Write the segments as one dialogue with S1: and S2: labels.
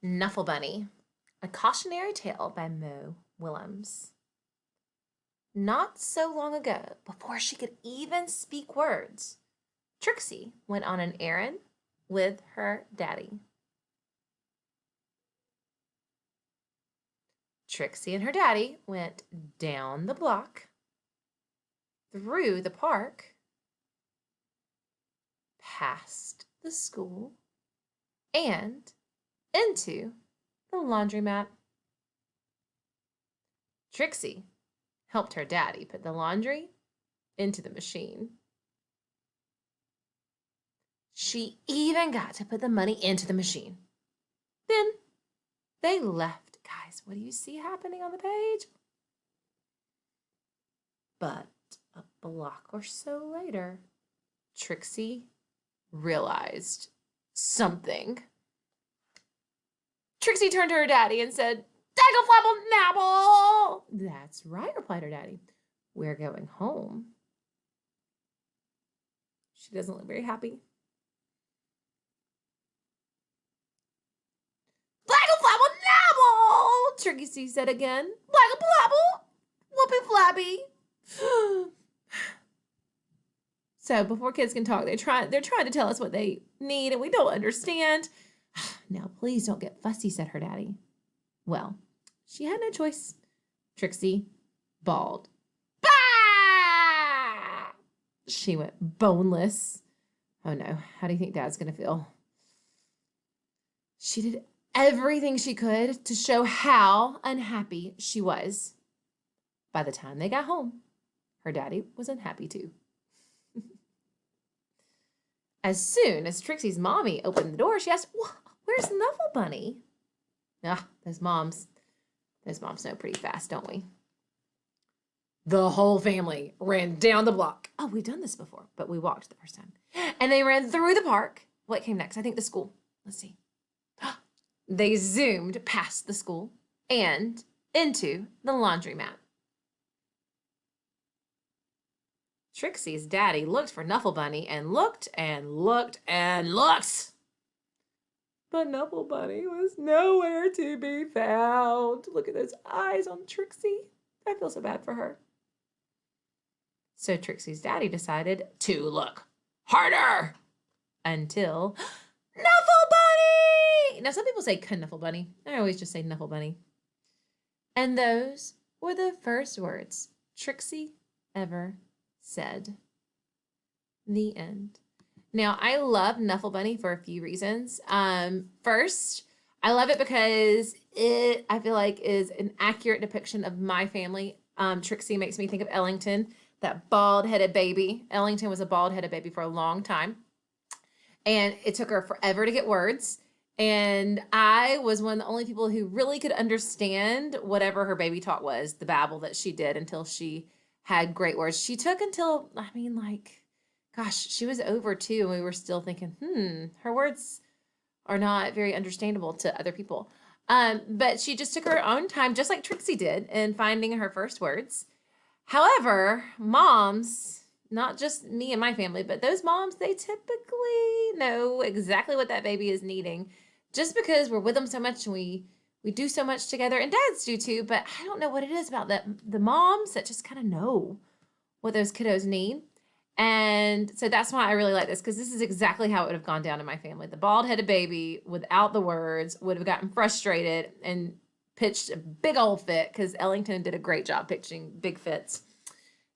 S1: Knuffle Bunny, a cautionary tale by Mo Willems. Not so long ago, before she could even speak words, Trixie went on an errand with her daddy. Trixie and her daddy went down the block, through the park, past the school, and into the laundromat. Trixie helped her daddy put the laundry into the machine. She even got to put the money into the machine. Then they left. Guys, what do you see happening on the page? But a block or so later, Trixie realized something. Trixie turned to her daddy and said, "Daggle flabble nabble!" "That's right," replied her daddy. "We're going home." She doesn't look very happy. "Blaggle flabble nabble!" Trixie said again. "Blaggle flabble! Whoopie flabby!" So before kids can talk, they're trying to tell us what they need and we don't understand. "Now, please don't get fussy," said her daddy. Well, she had no choice. Trixie bawled. Bah! She went boneless. Oh no, how do you think Dad's going to feel? She did everything she could to show how unhappy she was. By the time they got home, her daddy was unhappy too. As soon as Trixie's mommy opened the door, she asked, "Where's Knuffle Bunny?" Those moms know pretty fast, don't we? The whole family ran down the block. Oh, we've done this before, but we walked the first time. And they ran through the park. What came next? I think the school. Let's see. They zoomed past the school and into the laundromat. Trixie's daddy looked for Knuffle Bunny and looked and looked and looked. But Knuffle Bunny was nowhere to be found. Look at those eyes on Trixie. I feel so bad for her. So Trixie's daddy decided to look harder until Knuffle Bunny! Now, some people say Knuffle Bunny. I always just say Knuffle Bunny. And those were the first words Trixie ever said. The end. Now, I love Knuffle Bunny for a few reasons. First, I love it because it, I feel like, is an accurate depiction of my family. Trixie makes me think of Ellington, that bald-headed baby. Ellington was a bald-headed baby for a long time. And it took her forever to get words. And I was one of the only people who really could understand whatever her baby talk was, the babble that she did, until she had great words. She took until, gosh, she was over 2 and we were still thinking, her words are not very understandable to other people. But she just took her own time, just like Trixie did, in finding her first words. However, moms, not just me and my family, but those moms, they typically know exactly what that baby is needing, just because we're with them so much and we do so much together, and dads do too, but I don't know what it is about the moms that just kind of know what those kiddos need. And so that's why I really like this, because this is exactly how it would have gone down in my family. The bald-headed baby without the words would have gotten frustrated and pitched a big old fit, because Ellington did a great job pitching big fits.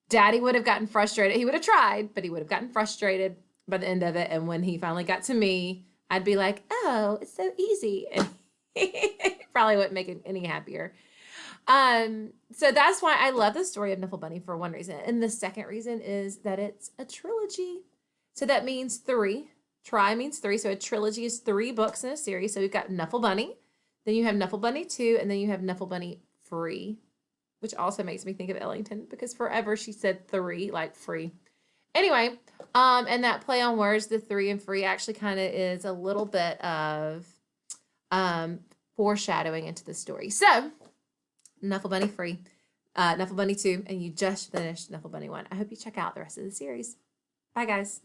S1: Daddy would have gotten frustrated. He would have tried, but he would have gotten frustrated by the end of it. And when he finally got to me, I'd be like, "Oh, it's so easy." And he probably wouldn't make him any happier. So that's why I love the story of Knuffle Bunny for one reason. And the second reason is that it's a trilogy. So that means 3. Tri means 3. So a trilogy is 3 books in a series. So we've got Knuffle Bunny, then you have Knuffle Bunny 2, and then you have Knuffle Bunny Free, which also makes me think of Ellington, because forever she said 3, like free. Anyway, and that play on words, the 3 and free, actually kind of is a little bit of foreshadowing into the story. So Knuffle Bunny Free, Knuffle Bunny 2, and you just finished Knuffle Bunny 1. I hope you check out the rest of the series. Bye, guys.